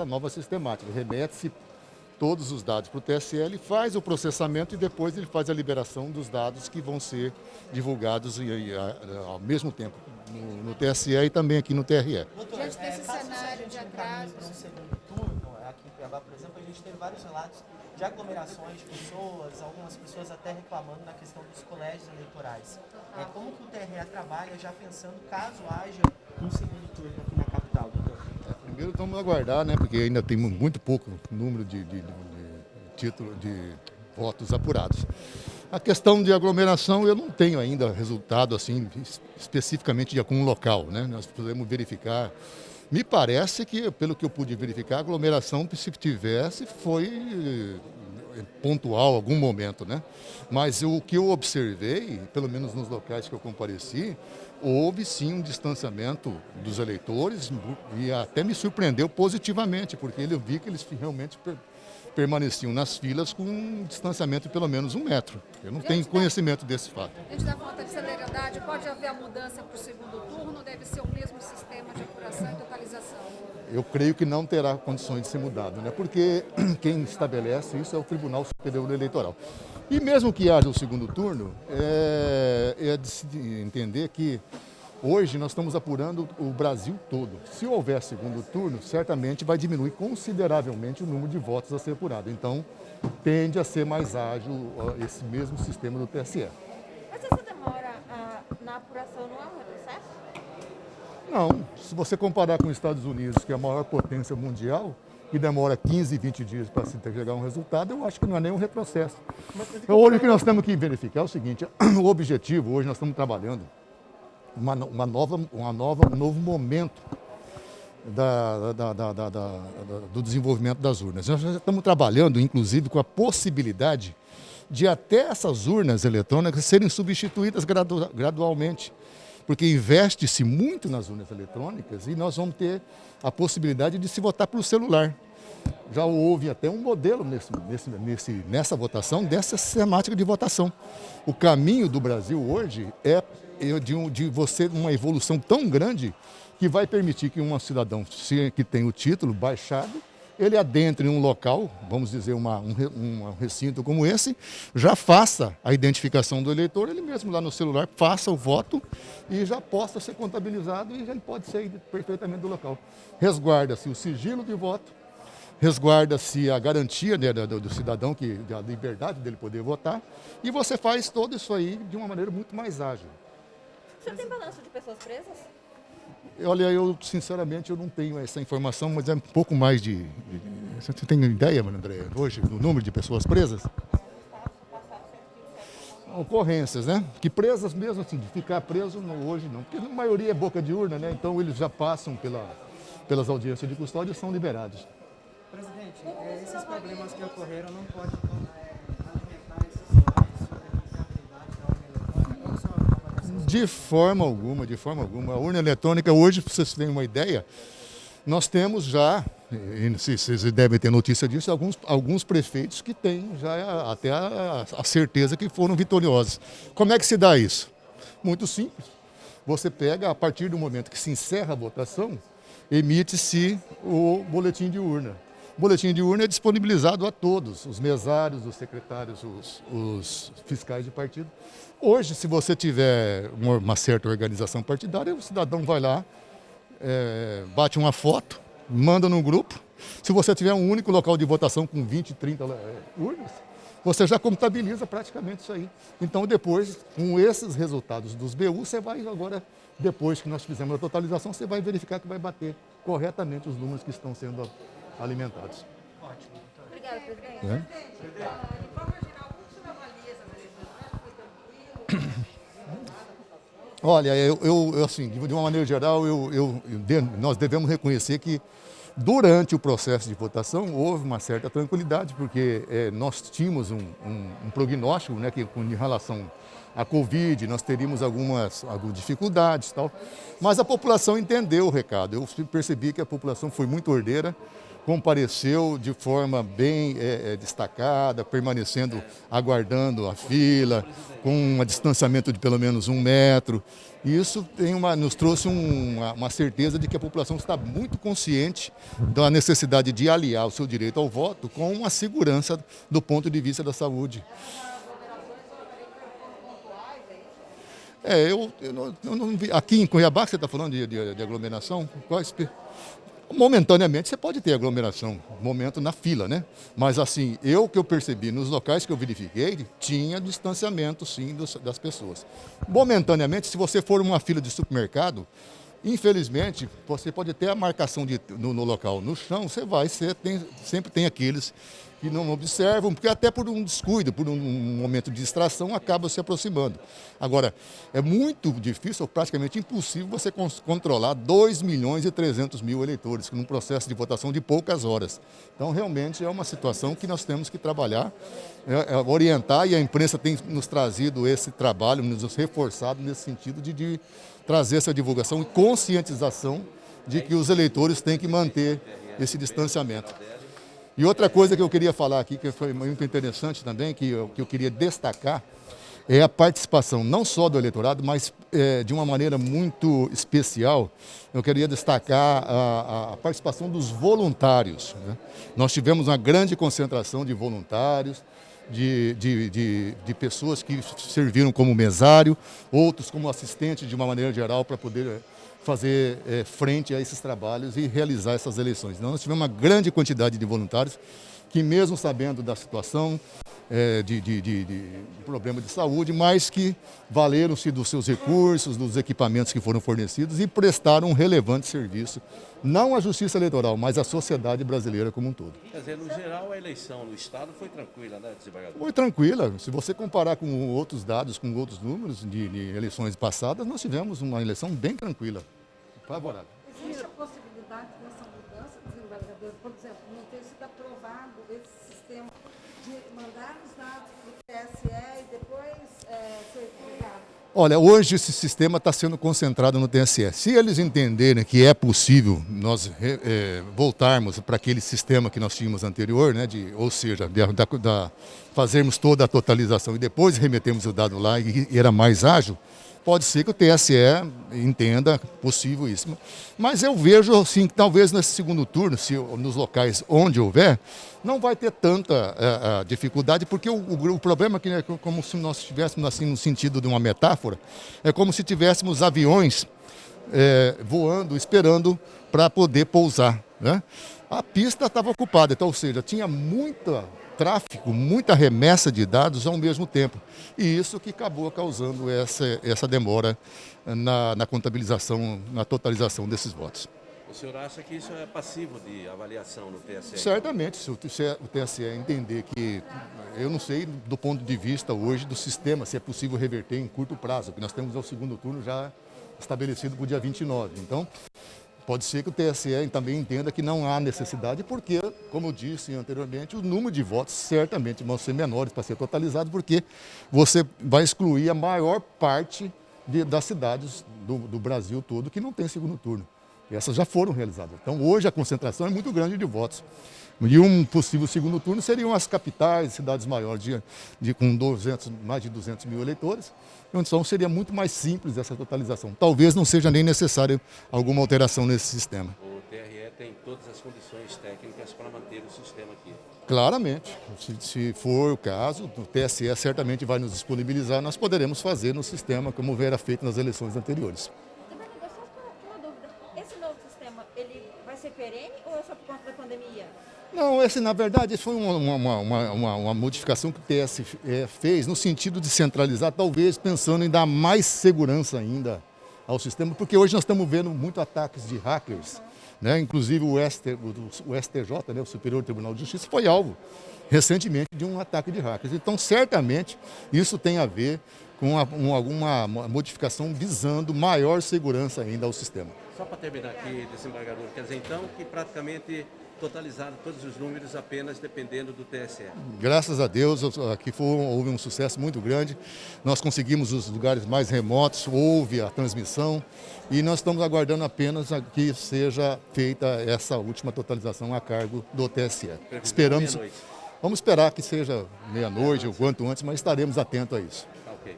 a nova sistemática, remete-se todos os dados para o TSE, ele faz o processamento e depois ele faz a liberação dos dados que vão ser divulgados ao mesmo tempo no TSE e também aqui no TRE. Doutor, Diante desse caso cenário de seja um caminho para um atrasos. segundo turno, aqui em Cuiabá, por exemplo, a gente teve vários relatos de aglomerações de pessoas, algumas pessoas até reclamando na questão dos colégios eleitorais. Como que o TRE trabalha já pensando caso haja um segundo turno aqui na capital, doutor? Primeiro vamos aguardar, né, porque ainda tem muito pouco número de votos apurados. A questão de aglomeração, eu não tenho ainda resultado assim especificamente de algum local, né? Nós podemos verificar. Me parece que, pelo que eu pude verificar, a aglomeração, se tivesse, foi pontual, algum momento, né? Mas o que eu observei, pelo menos nos locais que eu compareci, houve sim um distanciamento dos eleitores e até me surpreendeu positivamente, porque eu vi que eles realmente permaneciam nas filas com um distanciamento de pelo menos 1 metro. Eu não tenho conhecimento desse fato. Diante da falta de celeridade, pode haver a mudança para o segundo turno ou deve ser o mesmo sistema de apuração e totalização? Eu creio que não terá condições de ser mudado, né? Porque quem estabelece isso é o Tribunal Superior Eleitoral. E mesmo que haja o segundo turno, é de se entender que hoje nós estamos apurando o Brasil todo. Se houver segundo turno, certamente vai diminuir consideravelmente o número de votos a ser apurado. Então, tende a ser mais ágil esse mesmo sistema do TSE. Mas essa demora na apuração não é um retrocesso? Não, se você comparar com os Estados Unidos, que é a maior potência mundial, que demora 15, 20 dias para se chegar a um resultado, eu acho que não é nem um retrocesso. Hoje o que nós temos que verificar é o seguinte, o objetivo, hoje nós estamos trabalhando um novo momento do desenvolvimento das urnas. Nós já estamos trabalhando, inclusive, com a possibilidade de até essas urnas eletrônicas serem substituídas gradualmente, porque investe-se muito nas urnas eletrônicas e nós vamos ter a possibilidade de se votar pelo celular. Já houve até um modelo nessa votação, dessa sistemática de votação. O caminho do Brasil hoje é de você uma evolução tão grande que vai permitir que um cidadão que tem o título baixado, ele adentre em um local, vamos dizer, um recinto como esse, já faça a identificação do eleitor, ele mesmo lá no celular faça o voto e já possa ser contabilizado e já ele pode sair perfeitamente do local. Resguarda-se o sigilo de voto, resguarda-se a garantia, né, do cidadão, da liberdade dele poder votar, e você faz tudo isso aí de uma maneira muito mais ágil. Você tem balanço de pessoas presas? Olha, eu sinceramente eu não tenho essa informação, mas é um pouco mais Você tem ideia, André, hoje, do número de pessoas presas? Ocorrências, né? Que presas mesmo, assim, de ficar preso hoje não. Porque a maioria é boca de urna, né? Então eles já passam pelas audiências de custódia e são liberados. Presidente, esses problemas que ocorreram não podem alimentar esses sonhos sobre a confiabilidade da urna eletrônica? Qual a sua avaliação? De forma alguma, de forma alguma. A urna eletrônica, hoje, para vocês terem uma ideia, nós temos já, e vocês devem ter notícia disso, alguns prefeitos que têm já até a certeza que foram vitoriosos. Como é que se dá isso? Muito simples. Você pega, a partir do momento que se encerra a votação, emite-se o boletim de urna. O boletim de urna é disponibilizado a todos, os mesários, os secretários, os fiscais de partido. Hoje, se você tiver uma certa organização partidária, o cidadão vai lá, bate uma foto, manda no grupo. Se você tiver um único local de votação com 20, 30 urnas, você já contabiliza praticamente isso aí. Então, depois, com esses resultados dos BU, você vai agora, depois que nós fizermos a totalização, você vai verificar que vai bater corretamente os números que estão sendo alimentados. Ótimo, doutor. Obrigada, presidente. De forma geral, como você avalia essas eleições? Você acha que foi tranquilo? Olha, eu assim, de uma maneira geral, nós devemos reconhecer que durante o processo de votação houve uma certa tranquilidade, porque nós tínhamos um prognóstico, né, que em relação à Covid, nós teríamos algumas dificuldades e tal, mas a população entendeu o recado. Eu percebi que a população foi muito ordeira, compareceu de forma bem destacada, permanecendo, aguardando a fila, com um distanciamento de pelo menos 1 metro. E isso nos trouxe uma certeza de que a população está muito consciente da necessidade de aliar o seu direito ao voto com a segurança do ponto de vista da saúde. Eu não vi. Aqui em Cuiabá, que você está falando de aglomeração, momentaneamente você pode ter aglomeração, momento na fila, né? Mas assim, que eu percebi nos locais que eu verifiquei, tinha distanciamento sim das pessoas. Momentaneamente, se você for uma fila de supermercado, infelizmente, você pode ter a marcação no local, no chão, sempre tem aqueles que não observam, porque até por um descuido, por um momento de distração, acabam se aproximando. Agora, é muito difícil, ou praticamente impossível, você controlar 2.300.000 eleitores num processo de votação de poucas horas. Então, realmente, é uma situação que nós temos que trabalhar, orientar, e a imprensa tem nos trazido esse trabalho, nos reforçado nesse sentido de trazer essa divulgação e conscientização de que os eleitores têm que manter esse distanciamento. E outra coisa que eu queria falar aqui, que foi muito interessante também, que eu queria destacar, é a participação não só do eleitorado, mas de uma maneira muito especial, eu queria destacar a participação dos voluntários, né? Nós tivemos uma grande concentração de voluntários, de pessoas que serviram como mesário, outros como assistente de uma maneira geral para poder fazer frente a esses trabalhos e realizar essas eleições. Então, nós tivemos uma grande quantidade de voluntários que, mesmo sabendo da situação de problema de saúde, mas que valeram-se dos seus recursos, dos equipamentos que foram fornecidos e prestaram um relevante serviço, não à justiça eleitoral, mas à sociedade brasileira como um todo. Quer dizer, no geral, a eleição no Estado foi tranquila, né, desembargador? Foi tranquila. Se você comparar com outros dados, com outros números de eleições passadas, nós tivemos uma eleição bem tranquila, favorável. Existe a possibilidade dessa mudança, desembargador, por exemplo, não ter sido aprovado esse sistema de mandar os dados para o TSE e depois ser divulgado? Olha, hoje esse sistema está sendo concentrado no TSE. Se eles entenderem que é possível nós voltarmos para aquele sistema que nós tínhamos anterior, né, ou seja, fazermos toda a totalização e depois remetemos o dado lá e era mais ágil, pode ser que o TSE entenda possível isso. Mas eu vejo assim, que talvez nesse segundo turno, nos locais onde houver, não vai ter tanta dificuldade, porque o problema é que é como se nós estivéssemos, assim, no sentido de uma metáfora, é como se tivéssemos aviões voando, esperando para poder pousar, né? A pista estava ocupada, então, ou seja, tinha muito tráfego, muita remessa de dados ao mesmo tempo. E isso que acabou causando essa demora na contabilização, na totalização desses votos. O senhor acha que isso é passivo de avaliação no TSE? Certamente, se o TSE entender que, eu não sei do ponto de vista hoje do sistema, se é possível reverter em curto prazo, porque nós temos o segundo turno já estabelecido para o dia 29. Então, pode ser que o TSE também entenda que não há necessidade, porque, como eu disse anteriormente, o número de votos certamente vão ser menores para ser totalizado, porque você vai excluir a maior parte das cidades do Brasil todo que não tem segundo turno. Essas já foram realizadas. Então, hoje a concentração é muito grande de votos. E um possível segundo turno seriam as capitais, cidades maiores, com mais de 200 mil eleitores. Então, seria muito mais simples essa totalização. Talvez não seja nem necessária alguma alteração nesse sistema. O TRE tem todas as condições técnicas para manter o sistema aqui. Claramente. Se for o caso, o TSE certamente vai nos disponibilizar, nós poderemos fazer no sistema como era feito nas eleições anteriores. Só uma dúvida. Esse novo sistema, ele vai ser perene ou é só por conta da pandemia? Não, na verdade, foi uma modificação que o TSE fez no sentido de centralizar, talvez pensando em dar mais segurança ainda ao sistema, porque hoje nós estamos vendo muito ataques de hackers, né? Inclusive o STJ, né, o Superior Tribunal de Justiça, foi alvo. recentemente de um ataque de hackers. Então, certamente, isso tem a ver com alguma modificação visando maior segurança ainda ao sistema. Só para terminar aqui, desembargador, quer dizer então que praticamente totalizaram todos os números apenas dependendo do TSE. Graças a Deus, aqui houve um sucesso muito grande. Nós conseguimos os lugares mais remotos, houve a transmissão e nós estamos aguardando apenas que seja feita essa última totalização a cargo do TSE. Esperamos, vamos esperar que seja meia-noite ou quanto antes, mas estaremos atentos a isso. Tá ok.